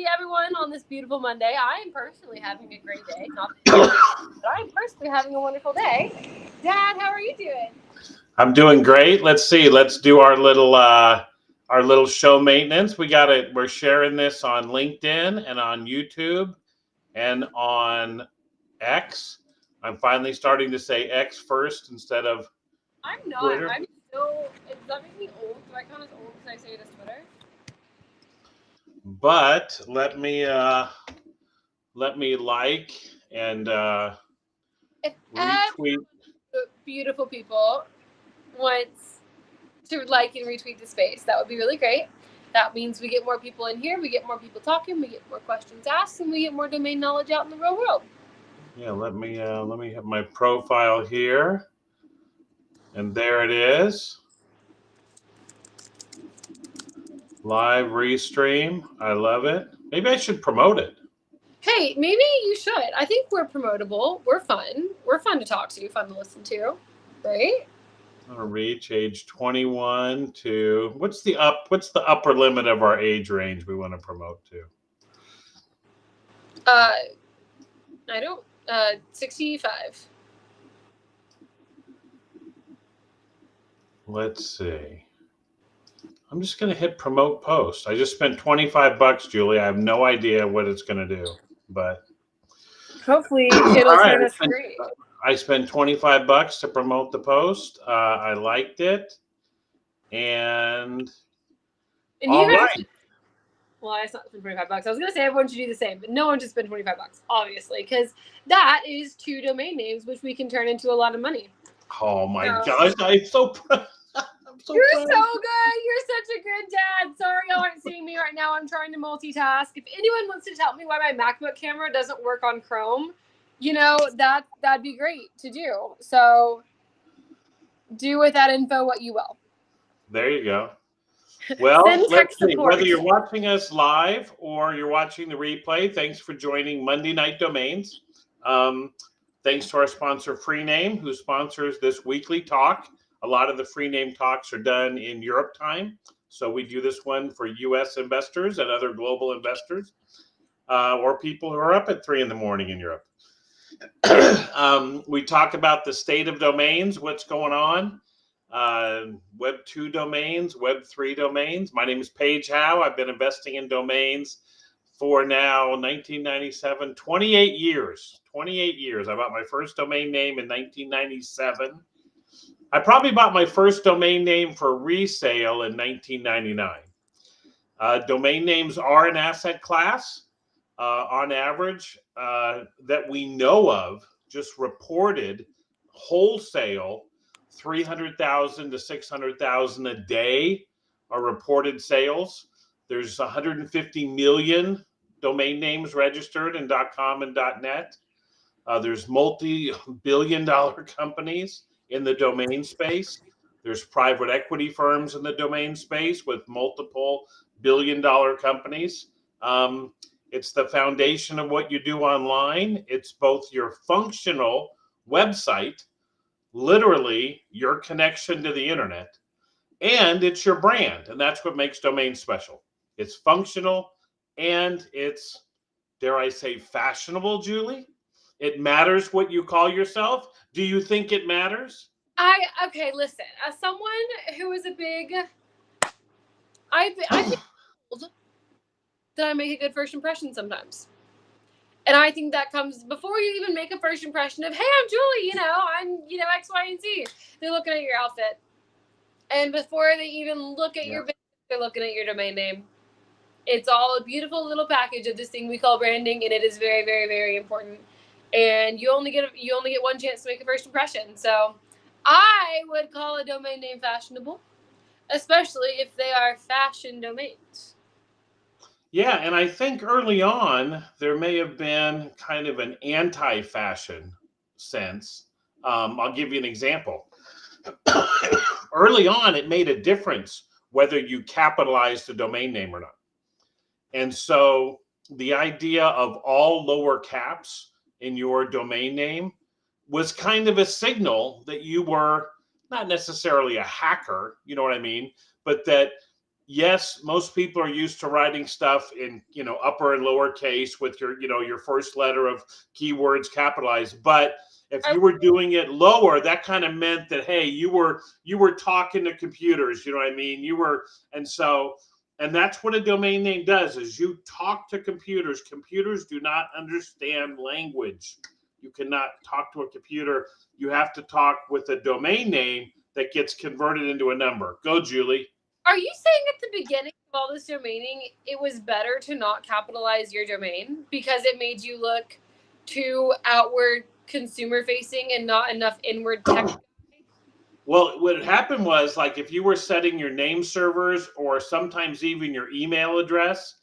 see everyone on this beautiful Monday. I am personally having a great day. Not but I am personally having a wonderful day. Dad, how are you doing? I'm doing great. Let's see. Let's do our little show maintenance. We got it. We're sharing this on LinkedIn and on YouTube and on X. I'm finally starting to say X first instead of I'm not. Twitter. I'm still. Does that make me old? Do I count as old because I say it as Twitter? But let me like and If retweet. beautiful people wants to like and retweet the space, that would be really great. That means we get more people in here, we get more people talking, we get more questions asked, and we get more domain knowledge out in the real world. Yeah, let me have my profile here. And there it is. Live Restream. I love it. Maybe I should promote it. Hey, maybe you should. I think we're promotable. We're fun. We're fun to talk to, fun to listen to, right? I'm gonna reach age 21 to what's the upper limit of our age range we want to promote to? I don't 65. Let's see. I'm just gonna hit promote post. I just spent $25, Julie. I have no idea what it's gonna do, but hopefully it'll right, turn us great. I spent $25 to promote the post. I liked it, and you all guys, right. well, I not spend $25. I was gonna say everyone should do the same, but no one should spend $25, obviously, because that is 2 domain names, which we can turn into a lot of money. Oh my gosh, I'm so proud. You're so good. You're such a good dad. Sorry y'all aren't seeing me right now. I'm trying to multitask. If anyone wants to tell me why my MacBook camera doesn't work on Chrome, that'd be great to do. So do with that info what you will. There you go. Well, let's see. Whether you're watching us live or you're watching the replay, thanks for joining Monday Night Domains. Thanks to our sponsor, Freename, who sponsors this weekly talk. A lot of the Freename talks are done in Europe time. So we do this one for U.S. investors and other global investors or people who are up at 3 a.m. in Europe. We talk about the state of domains, what's going on. Web 2 domains, Web 3 domains. My name is Paige Howe. I've been investing in domains for now 1997, 28 years. 28 years. I bought my first domain name in 1997. I probably bought my first domain name for resale in 1999. Domain names are an asset class. On average, that we know of, just reported wholesale 300,000 to 600,000 a day are reported sales. There's 150 million domain names registered in .com and .net. There's multi-billion-dollar companies in the domain space. There's private equity firms in the domain space with multiple billion-dollar companies. It's the foundation of what you do online. It's both your functional website, literally your connection to the internet, and it's your brand. And that's what makes domains special. It's functional and it's, dare I say, fashionable, Julie? It matters what you call yourself. Do you think it matters? Okay, listen. As someone who is a big, I've been told that I make a good first impression sometimes. And I think that comes before you even make a first impression of, hey, I'm Julie, I'm, X, Y, and Z. They're looking at your outfit. And before they even look at your business, they're looking at your domain name. It's all a beautiful little package of this thing we call branding, and it is very, very, very important. And you only get one chance to make a first impression. So I would call a domain name fashionable, especially if they are fashion domains. Yeah, and I think early on, there may have been kind of an anti-fashion sense. I'll give you an example. Early on, it made a difference whether you capitalized the domain name or not. And so the idea of all lower caps in your domain name was kind of a signal that you were not necessarily a hacker, you know what I mean, but that yes, most people are used to writing stuff in, upper and lower case with your first letter of keywords capitalized. But if I, you were doing it lower, that kind of meant that, hey, you were talking to computers, you know what I mean? And that's what a domain name does, is you talk to computers. Computers do not understand language. You cannot talk to a computer. You have to talk with a domain name that gets converted into a number. Go, Julie. are you saying at the beginning of all this domaining, it was better to not capitalize your domain because it made you look too outward consumer facing and not enough inward tech? Well, what happened was, like, if you were setting your name servers or sometimes even your email address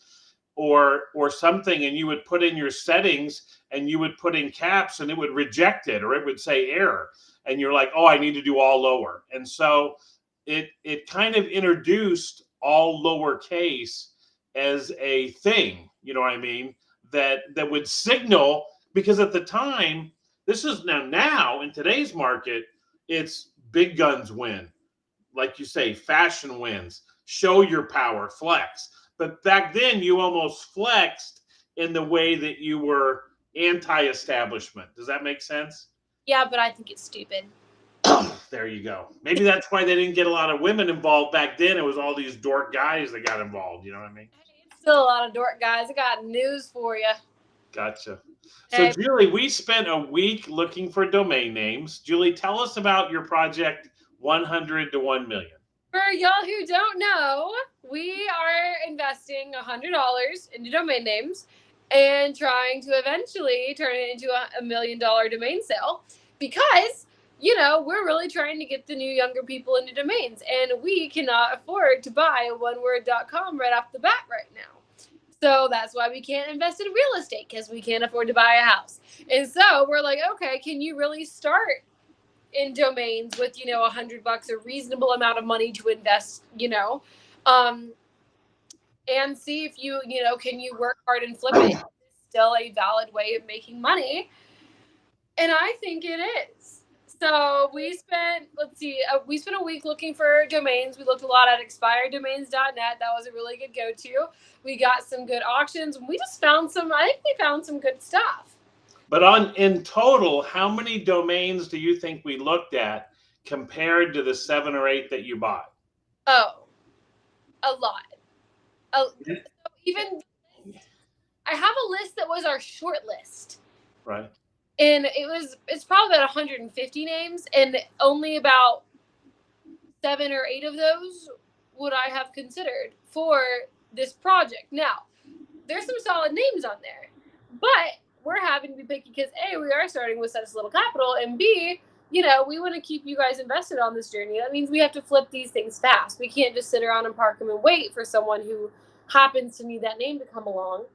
or something, and you would put in your settings and you would put in caps and it would reject it, or it would say error, and you're like, oh, I need to do all lower. And so it kind of introduced all lowercase as a thing, you know what I mean? That would signal, because at the time, this is now in today's market, it's big guns win. Like you say, fashion wins. Show your power, flex. But back then, you almost flexed in the way that you were anti-establishment. Does that make sense? Yeah, but I think it's stupid. There you go. Maybe that's why they didn't get a lot of women involved back then. It was all these dork guys that got involved. You know what I mean? It's still a lot of dork guys. I got news for you. Gotcha. So, Hey, Julie, we spent a week looking for domain names. Julie, tell us about your project 100 to 1 million. for y'all who don't know, we are investing $100 into domain names and trying to eventually turn it into a $1 million domain sale because, we're really trying to get the new younger people into domains, and we cannot afford to buy a oneword.com right off the bat right now. So that's why we can't invest in real estate, because we can't afford to buy a house. And so we're like, okay, can you really start in domains with, $100, a reasonable amount of money to invest, and see if can you work hard and flip it? It's still a valid way of making money. And I think it is. So we spent a week looking for domains. We looked a lot at expireddomains.net. That was a really good go-to. We got some good auctions. We just found I think we found some good stuff. But in total, how many domains do you think we looked at compared to the 7 or 8 that you bought? Oh, a lot. So even I have a list that was our short list. Right. And it's probably about 150 names, and only about 7 or 8 of those would I have considered for this project. Now, there's some solid names on there, but we're having to be picky because A, we are starting with such little capital, and B, we want to keep you guys invested on this journey. That means we have to flip these things fast. We can't just sit around and park them and wait for someone who happens to need that name to come along.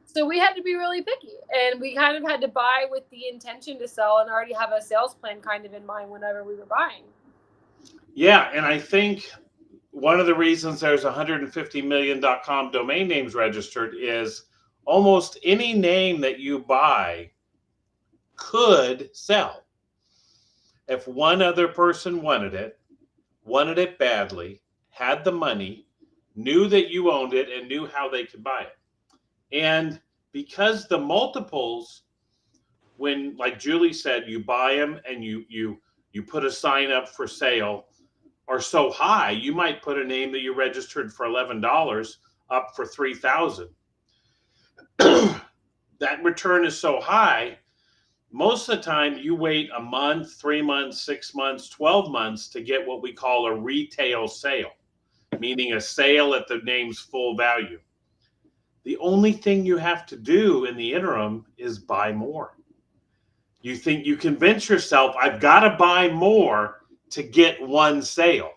So we had to be really picky, and we kind of had to buy with the intention to sell and already have a sales plan kind of in mind whenever we were buying. Yeah, and I think one of the reasons there's 150million.com domain names registered is almost any name that you buy could sell. If one other person wanted it badly, had the money, knew that you owned it, and knew how they could buy it. And because the multiples, when, like Julie said, you buy them and you put a sign up for sale, are so high, you might put a name that you registered for $11 up for $3,000. That return is so high, most of the time you wait a month, 3 months, 6 months, 12 months to get what we call a retail sale, meaning a sale at the name's full value. The only thing you have to do in the interim is buy more. You think you convince yourself, I've got to buy more to get one sale.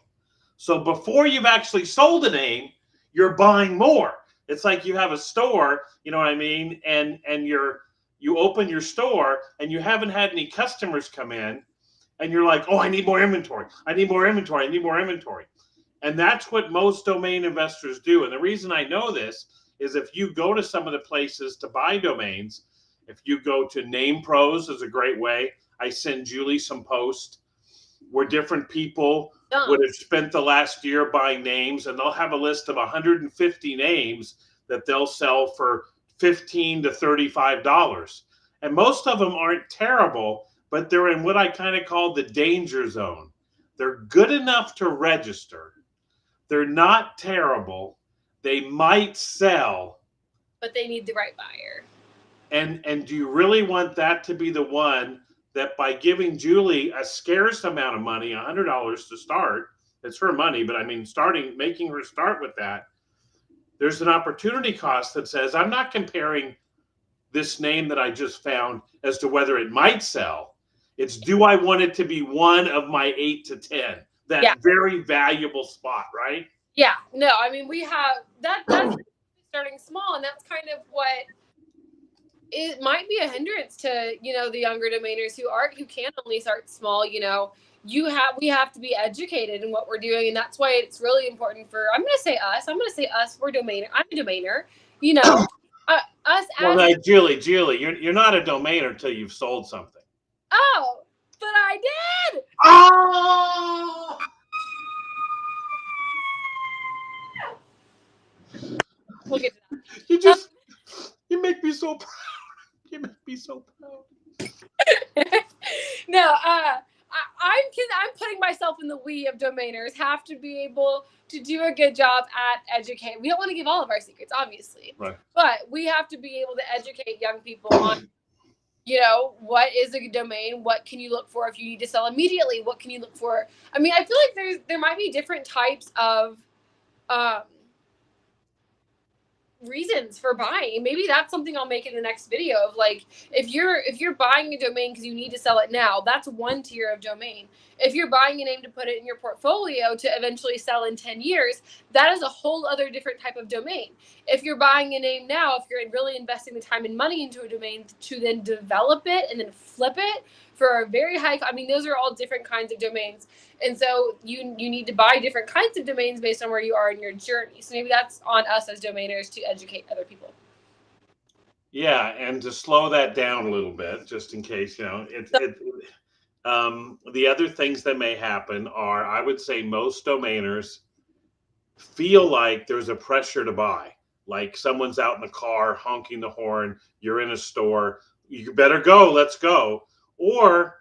So before you've actually sold a name, you're buying more. It's like you have a store, you know what I mean? And you open your store and you haven't had any customers come in, and you're like, oh, I need more inventory. I need more inventory. I need more inventory. And that's what most domain investors do. And the reason I know this is if you go to some of the places to buy domains, if you go to Name Pros is a great way. I send Julie some posts where different people would have spent the last year buying names, and they'll have a list of 150 names that they'll sell for $15 to $35. And most of them aren't terrible, but they're in what I kind of call the danger zone. They're good enough to register. They're not terrible. They might sell, but they need the right buyer. And do you really want that to be the one that, by giving Julie a scarce amount of money, $100 to start, it's her money, but I mean, making her start with that, there's an opportunity cost that says, I'm not comparing this name that I just found as to whether it might sell. It's, do I want it to be one of my 8 to 10? That very valuable spot, right? Yeah. No, I mean, we have that's starting small, and that's kind of what it might be a hindrance to, the younger domainers who can only start small. We have to be educated in what we're doing, and that's why it's really important for, I'm going to say us, we're domainer. I'm a domainer, us well, as Julie, you're not a domainer until you've sold something. Oh, but I did. Oh, we'll get to that. You make me so proud. You make me so proud. No, I'm putting myself in the we of domainers have to be able to do a good job at educating. We don't want to give all of our secrets, obviously, right, but we have to be able to educate young people on, what is a domain? What can you look for if you need to sell immediately? What can you look for? I mean, I feel like there might be different types of reasons for buying. Maybe that's something I'll make in the next video of, like, if you're buying a domain because you need to sell it now, that's one tier of domain. If you're buying a name to put it in your portfolio to eventually sell in 10 years, that is a whole other different type of domain. If you're buying a name now, if you're really investing the time and money into a domain to then develop it and then flip it for a very high, I mean, those are all different kinds of domains. And so you need to buy different kinds of domains based on where you are in your journey. So maybe that's on us as domainers to educate other people. Yeah, and to slow that down a little bit, just in case, the other things that may happen are, I would say most domainers feel like there's a pressure to buy. Like someone's out in the car honking the horn, you're in a store, you better go, let's go. Or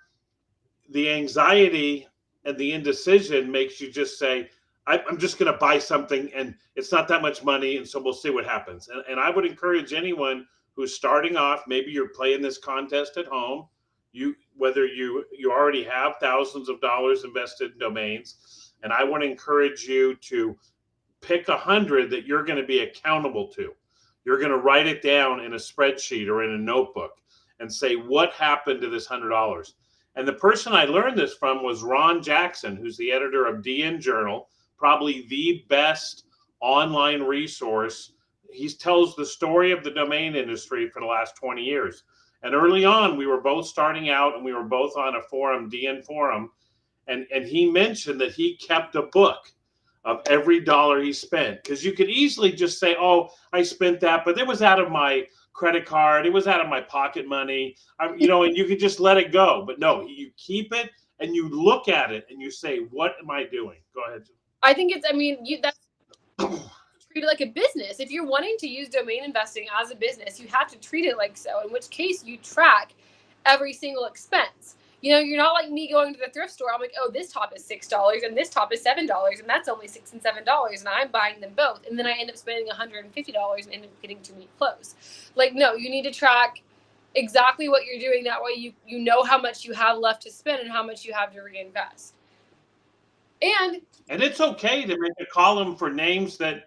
the anxiety and the indecision makes you just say, I'm just going to buy something and it's not that much money, and so we'll see what happens. And I would encourage anyone who's starting off, maybe you're playing this contest at home, whether you already have thousands of dollars invested in domains, and I want to encourage you to pick 100 that you're going to be accountable to. You're going to write it down in a spreadsheet or in a notebook and say, what happened to this $100? And the person I learned this from was Ron Jackson, who's the editor of DN Journal, probably the best online resource. He tells the story of the domain industry for the last 20 years. And early on, we were both starting out, and we were both on a forum, DN Forum, and he mentioned that he kept a book of every dollar he spent, because you could easily just say, oh, I spent that, but it was out of my credit card, it was out of my pocket money, and you could just let it go. But no, you keep it and you look at it and you say, what am I doing? Go ahead. I think that's treat it like a business. If you're wanting to use domain investing as a business, you have to treat it like so, in which case you track every single expense. You're not like me going to the thrift store. I'm like, oh, this top is $6 and this top is $7, and that's only $6 and $7, and I'm buying them both. And then I end up spending $150 and end up getting too many clothes. Like, no, you need to track exactly what you're doing. That way you know how much you have left to spend and how much you have to reinvest. And it's okay to make a column for names that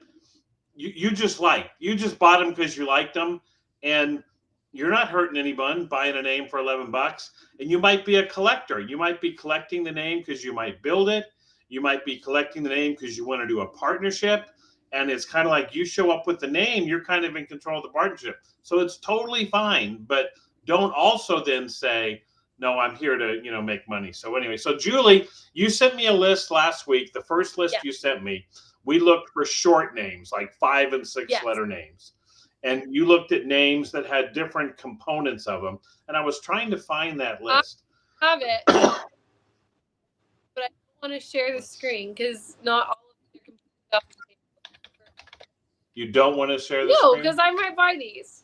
you just like. You just bought them because you liked them, and you're not hurting anyone buying a name for $11. And you might be a collector. You might be collecting the name because you might build it. You might be collecting the name because you want to do a partnership. And it's kind of like, you show up with the name, you're kind of in control of the partnership. So it's totally fine. But don't also then say, no, I'm here to, make money. So anyway, so Julie, you sent me a list last week. The first list you sent me, we looked for short names, like 5 and 6 letter names. And you looked at names that had different components of them. And I was trying to find that list. I have it. But I want to share the screen because not all of your computer stuff. You don't want to share the No, screen? because I might buy these.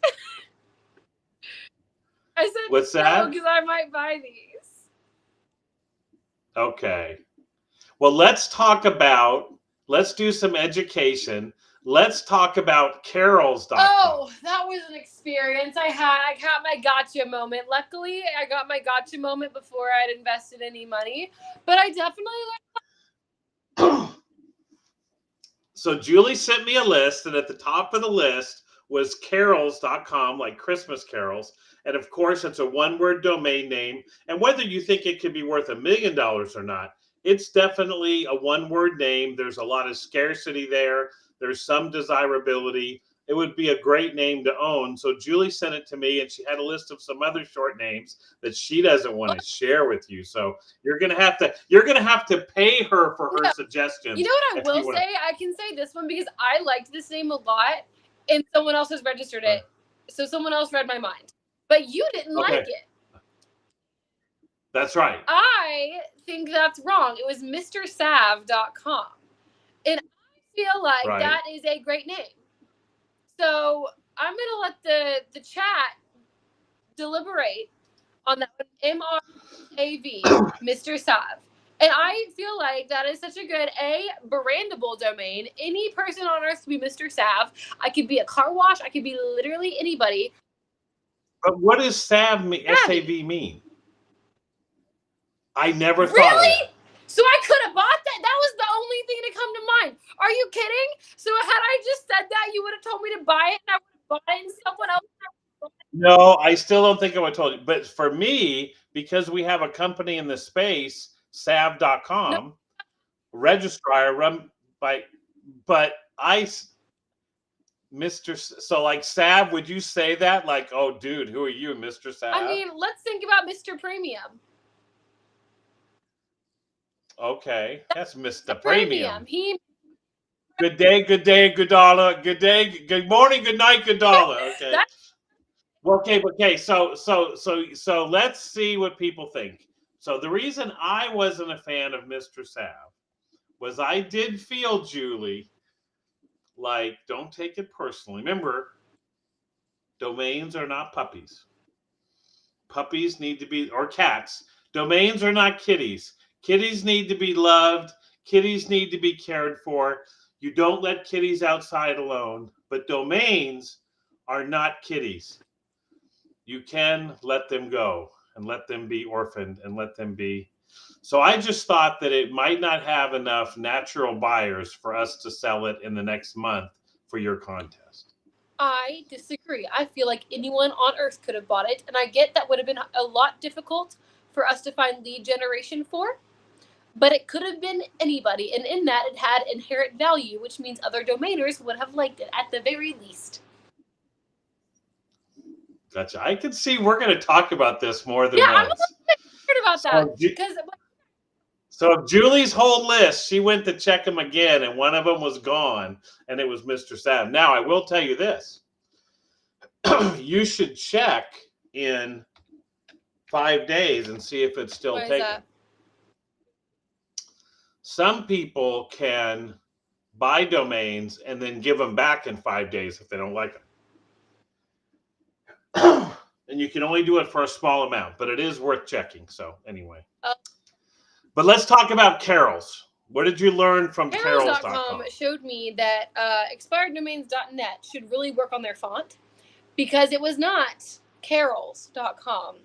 I said What's no that? because I might buy these. Okay. Well, let's do some education. Let's talk about Carols.com. Oh, that was an experience I got my gotcha moment. Luckily, I got my gotcha moment before I'd invested any money, but I definitely So Julie sent me a list, and at the top of the list was Carols.com, like Christmas carols. And of course, it's a one-word domain name. And whether you think it could be worth $1 million or not, it's definitely a one-word name. There's a lot of scarcity there. There's some desirability. It would be a great name to own. So Julie sent it to me, and she had a list of some other short names that she doesn't want to share with you. So you're gonna have to pay her for her suggestions. You know what I will say? I can say this one because I liked this name a lot, and someone else has registered it. So someone else read my mind. But you didn't like it. That's right. I think that's wrong. It was MrSav.com. And I feel like that is a great name. So I'm going to let the chat deliberate on that one. M-R-A-V, Mr. Sav. And I feel like that is such a good, brandable domain. Any person on earth could be Mr. Sav. I could be a car wash. I could be literally anybody. But what does Sav mean? S-A-V mean? I never thought of that. So I could have bought that. That was the only thing to come to mind. Are you kidding? So had I just said that, you would have told me to buy it, and I would have bought it, and someone else. No, I still don't think I would have told you. But for me, because we have a company in the space, Sav.com, registrar run by, but Mr. So like Sav, would you say that? Like, oh, dude, who are you, Mr. Sav? I mean, let's think about Mr. Premium. Okay, that's Mr. Premium. Good day, good dollar. Good day, good morning, good night, good dollar. Okay. Okay. So let's see what people think. So the reason I wasn't a fan of Mr. Sav was I did feel, Julie, like, don't take it personally. Remember, domains are not puppies. Puppies need to be, or cats. Domains are not kitties. Kitties need to be loved. Kitties need to be cared for. You don't let kitties outside alone. But domains are not kitties. You can let them go and let them be orphaned and let them be. So I just thought that it might not have enough natural buyers for us to sell it in the next month for your contest. I disagree. I feel like anyone on earth could have bought it, and I get that would have been a lot difficult for us to find lead generation for, but it could have been anybody, and in that it had inherent value, which means other domainers would have liked it at the very least. Gotcha. I can see we're going to talk about this more than once. I'm a little bit scared about that because. So Julie's whole list, she went to check them again, and one of them was gone, and it was Mr. Sav. Now, I will tell you this. You should check in 5 days and see if it's still taken. That? Some people can buy domains and then give them back in 5 days if they don't like them. And you can only do it for a small amount, but it is worth checking. So anyway. But let's talk about carols. What did you learn from Carols.com? Showed me that expireddomains.net should really work on their font because it was not Carols.com.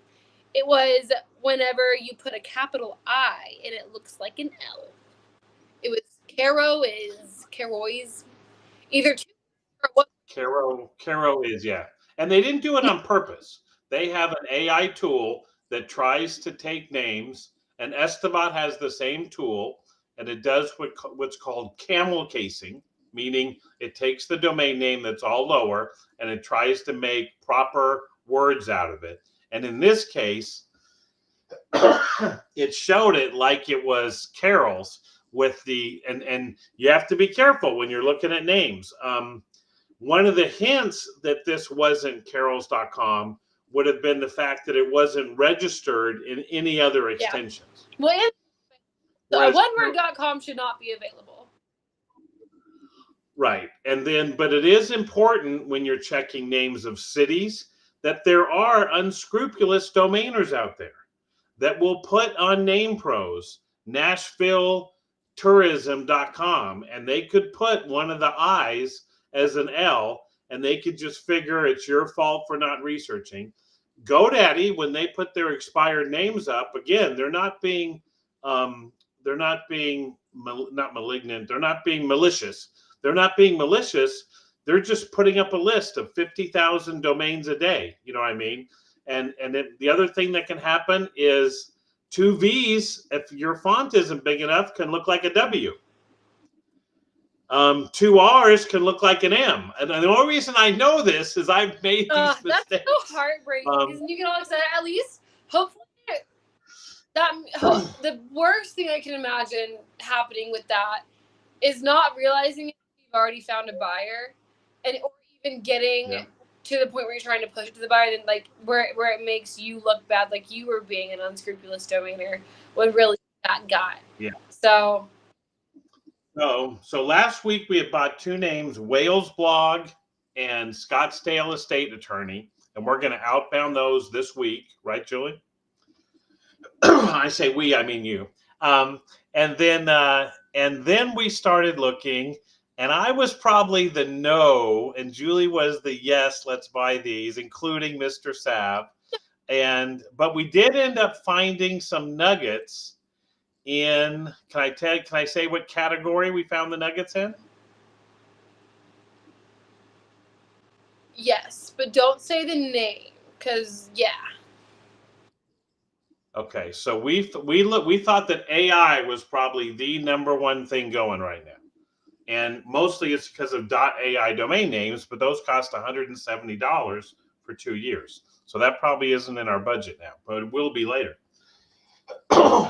It was whenever you put a capital I and it looks like an L. It was Carois. Either two or what? Caro is, yeah. And they didn't do it on purpose. They have an AI tool that tries to take names. And Esteban has the same tool, and it does what's called camel casing, meaning it takes the domain name that's all lower, and it tries to make proper words out of it. And in this case, it showed it like it was carols with the, and you have to be careful when you're looking at names. One of the hints that this wasn't Carols.com would have been the fact that it wasn't registered in any other extensions. Well, Whereas, oneword.com should not be available. Right. And then, but it is important when you're checking names of cities that there are unscrupulous domainers out there that will put on name pros NashvilleTourism.com, and they could put one of the I's as an L, and they could just figure it's your fault for not researching. GoDaddy, when they put their expired names up, again, they're not being not malignant. They're not being malicious. They're not being malicious. They're just putting up a list of 50,000 domains a day. You know what I mean? And the other thing that can happen is two V's, if your font isn't big enough, can look like a W. Two R's can look like an M. And the only reason I know this is I've made these mistakes. That's so heartbreaking because you get all excited. At least, hopefully, the worst thing I can imagine happening with that is not realizing you've already found a buyer, or even getting to the point where you're trying to push it to the buyer, and like where it makes you look bad, like you were being an unscrupulous domainer when really that guy. Yeah. So last week we had bought two names, Wales Blog and Scottsdale Estate Attorney, and we're going to outbound those this week, right, Julie? I say we, I mean you. And then we started looking, and I was probably the no, and Julie was the yes, let's buy these, including Mr. Sav. But we did end up finding some nuggets in, can I say what category we found the nuggets in? Yes, but don't say the name, because Okay, so we thought that AI was probably the number one thing going right now. And mostly it's because of .ai domain names, but those cost $170 for 2 years. So that probably isn't in our budget now, but it will be later.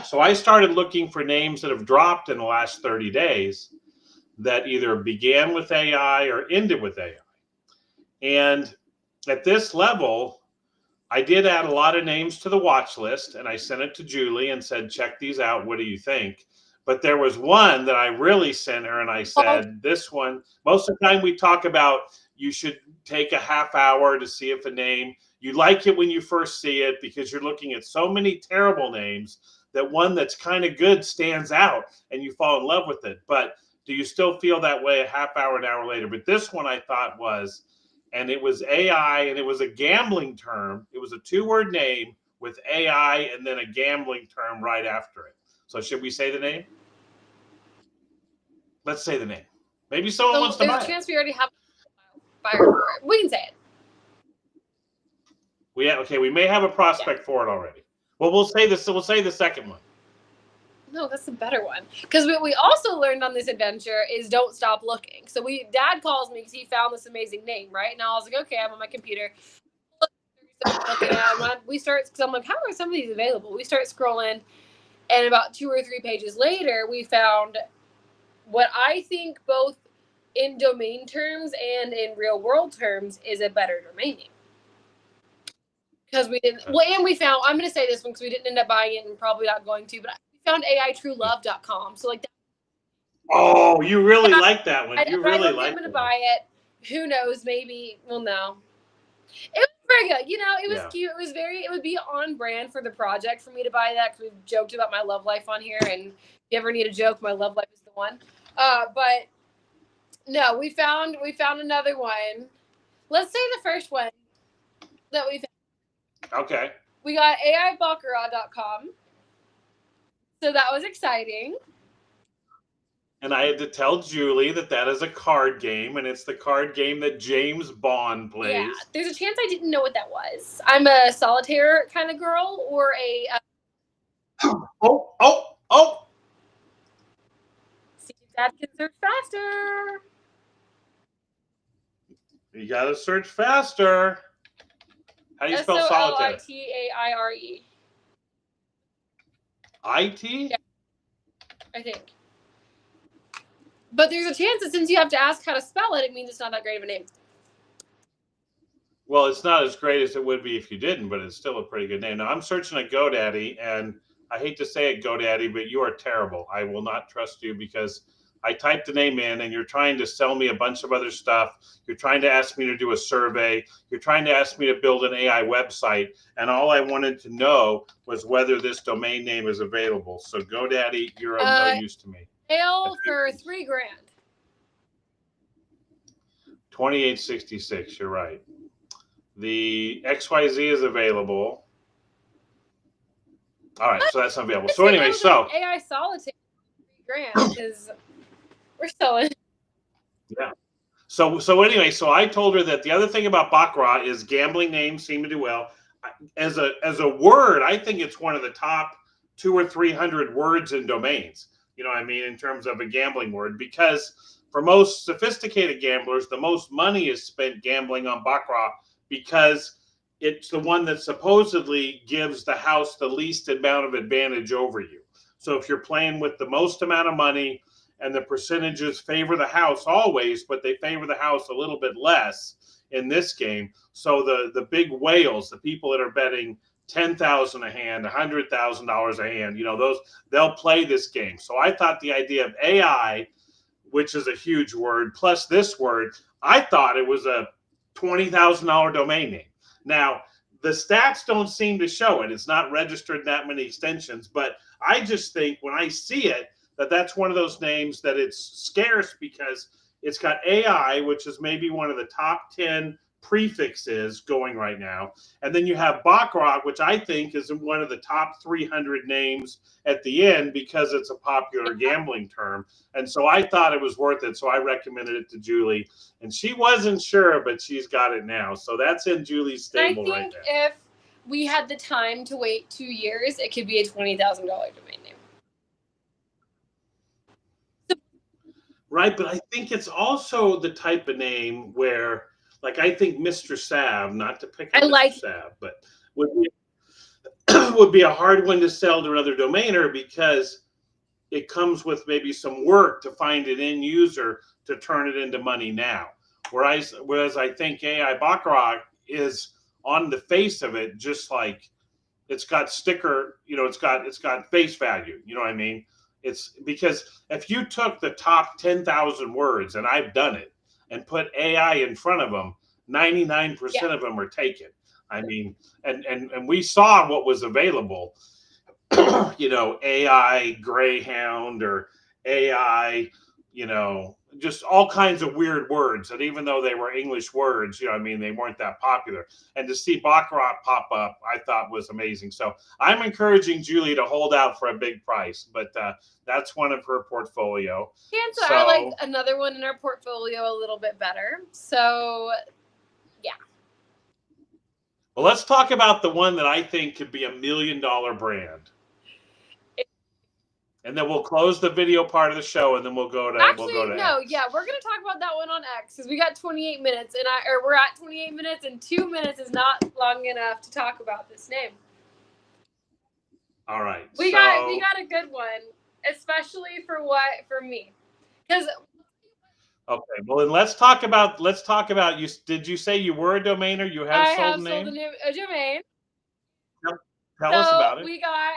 So I started looking for names that have dropped in the last 30 days that either began with AI or ended with AI. And at this level, I did add a lot of names to the watch list, and I sent it to Julie and said, check these out. What do you think? But there was one that I really sent her, and I said, this one, most of the time we talk about you should take a half hour to see if a name, you like it when you first see it because you're looking at so many terrible names that one that's kind of good stands out and you fall in love with it. But do you still feel that way a half hour, an hour later? But this one I thought was, and it was AI, and it was a gambling term. It was a 2-word name with AI and then a gambling term right after it. So should we say the name? Let's say the name. Maybe someone wants to buy it. There's a chance we already have a buyer for it. We can say it. We may have a prospect for it already. Well, we'll say this. We'll say the second one. No, that's the better one. Because what we also learned on this adventure is don't stop looking. So Dad calls me because he found this amazing name, right? And I was like, okay, I'm on my computer. Looking at we start, because I'm like, how are some of these available? We start scrolling, and about 2 or 3 pages later, we found what I think both in domain terms and in real world terms is a better domain name. Because we didn't, and we found, I'm going to say this one because we didn't end up buying it and probably not going to, but we found AITrueLove.com. So like that. Oh, you really like that one. You really like it. I'm going to buy it. Who knows? Maybe, well, no. It was very good. You know, it was cute. It would be on brand for the project for me to buy that because we've joked about my love life on here. And if you ever need a joke, my love life is the one. But no, we found another one. Let's say the first one that we found. Okay. We got AIBaccarat.com. So that was exciting. And I had to tell Julie that is a card game, and it's the card game that James Bond plays. Yeah, there's a chance I didn't know what that was. I'm a solitaire kind of girl, or a... Oh! See if Dad can search faster. You gotta search faster. How do you spell solitaire? SOLITAIRE. IT? Yeah, I think. But there's a chance that since you have to ask how to spell it, it means it's not that great of a name. Well, it's not as great as it would be if you didn't, but it's still a pretty good name. Now, I'm searching at GoDaddy, and I hate to say it, GoDaddy, but you are terrible. I will not trust you because I typed the name in and you're trying to sell me a bunch of other stuff. You're trying to ask me to do a survey. You're trying to ask me to build an AI website. And all I wanted to know was whether this domain name is available. So GoDaddy, you're of no use to me. Sale for $3,000. 2866, you're right. The XYZ is available. All right, so that's not available. So anyway, so AI Solitaire $3,000 because we're selling. Yeah. So anyway, so I told her that the other thing about Baccarat is gambling names seem to do well. As a word, I think it's one of the top 200 or 300 words in domains. You know what I mean, in terms of a gambling word, because for most sophisticated gamblers, the most money is spent gambling on Baccarat because it's the one that supposedly gives the house the least amount of advantage over you. So if you're playing with the most amount of money, and the percentages favor the house always, but they favor the house a little bit less in this game. So the big whales, the people that are betting $10,000 a hand, $100,000 a hand, you know, those, they'll play this game. So I thought the idea of AI, which is a huge word, plus this word, I thought it was a $20,000 domain name. Now, the stats don't seem to show it. It's not registered in that many extensions, but I just think when I see it, that's one of those names that it's scarce because it's got AI, which is maybe one of the top 10 prefixes going right now. And then you have Baccarat, which I think is one of the top 300 names at the end because it's a popular gambling term. And so I thought it was worth it. So I recommended it to Julie. And she wasn't sure, but she's got it now. So that's in Julie's stable right now. I think if we had the time to wait 2 years, it could be a $20,000 domain name. Right, but I think it's also the type of name where, like, I think Mr. Sav, not to pick on Mr. Sav, but would be a hard one to sell to another domainer because it comes with maybe some work to find an end user to turn it into money now. Whereas I think AI Baccarat is on the face of it, just like it's got sticker, you know, it's got face value. You know what I mean? It's because if you took the top 10,000 words, and I've done it, and put AI in front of them, 99% of them are taken. I mean, and we saw what was available, you know, AI Greyhound or AI, you know, just all kinds of weird words. And even though they were English words, you know, I mean, they weren't that popular. And to see Baccarat pop up, I thought was amazing. So I'm encouraging Julie to hold out for a big price, but that's one of her portfolio. Cancer, so, I like another one in our portfolio a little bit better. So, yeah. Well, let's talk about the one that I think could be $1 million brand. And then we'll close the video part of the show, and then we'll go to X. We're gonna talk about that one on X because we got 28 minutes, and we're at 28 minutes, and 2 minutes is not long enough to talk about this name. All right, we got a good one, especially for me, because. Okay, well then let's talk about you. Did you say you were a domainer? You have sold a name? A domain. Tell us about it. We got.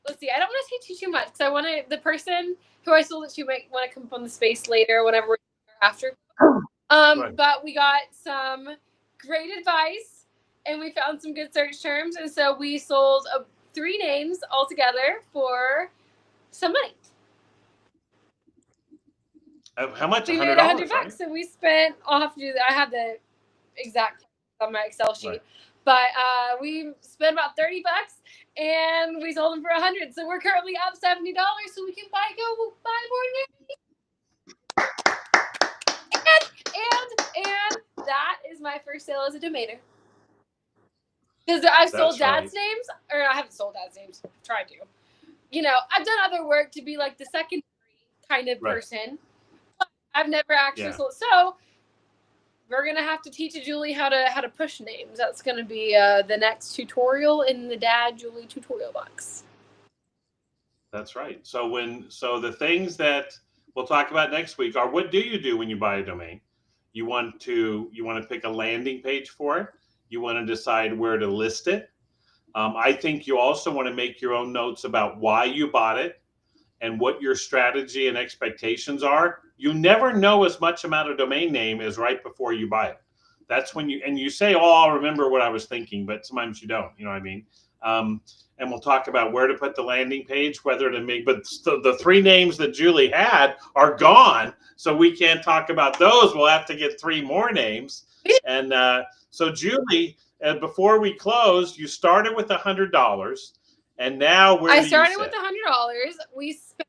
Let's see. I don't want to say too much because I want the person who I sold it to might want to come up on the space later, whenever we're after. Right. But we got some great advice, and we found some good search terms, and so we sold 3 names all together for some money. How much? We made $100, right? And we spent. I'll have to do that. I have the exact on my Excel sheet, right. But we spent about $30. And we sold them for $100, so we're currently up $70, so we can buy more names. And that is my first sale as a domainer. Because I've sold Dad's names, or I haven't sold Dad's names. I've tried to. You know, I've done other work to be like the secondary kind of person. But I've never actually sold. So we're gonna have to teach Julie how to push names. That's gonna be the next tutorial in the Dad Julie tutorial box. That's right. So the things that we'll talk about next week are, what do you do when you buy a domain? You want to pick a landing page for it. You want to decide where to list it. I think you also want to make your own notes about why you bought it and what your strategy and expectations are. You never know as much about a domain name as right before you buy it. That's when you say, oh, I'll remember what I was thinking, but sometimes you don't, you know what I mean? And we'll talk about where to put the landing page, whether to make, but the 3 names that Julie had are gone. So we can't talk about those. We'll have to get 3 more names. And so Julie, before we close, you started with $100. And now where I do you started sit? with $100. We spent.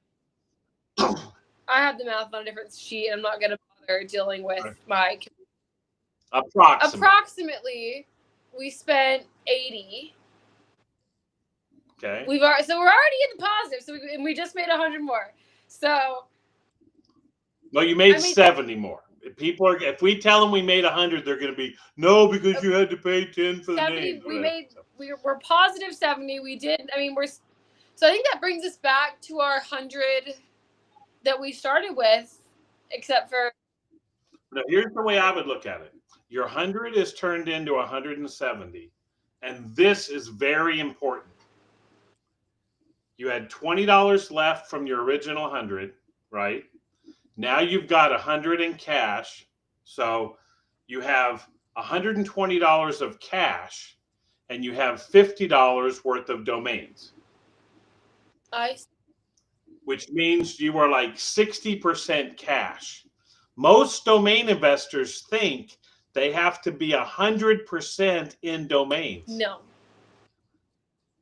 I have the math on a different sheet. I'm not going to bother dealing with my. Approximately, we spent 80. Okay. So we're already in the positive. So we just made 100 more. So. No, you made 70 more. If we tell them we made 100, they're going to be no, because you had to pay 10 for the 70. name. We're positive 70. We did. I mean, so I think that brings us back to our 100 that we started with, except for. Now, here's the way I would look at it. Your 100 is turned into 170, and this is very important. You had $20 left from your original 100, right? Now you've got 100 in cash, so you have $120 of cash, and you have $50 worth of domains. Which means you are like 60% cash. Most domain investors think they have to be 100% in domains. No.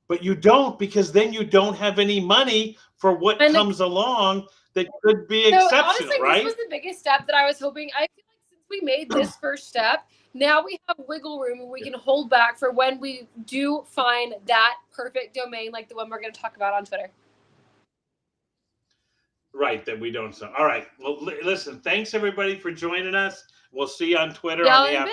But you don't, because then you don't have any money for what comes along that could be exceptional, honestly, right? This was the biggest step that I was hoping. I feel like since we made this first step, now we have wiggle room and we can hold back for when we do find that perfect domain, like the one we're going to talk about on Twitter. Right, that we don't. All right. Well, listen, thanks everybody for joining us. We'll see you on Twitter on the app.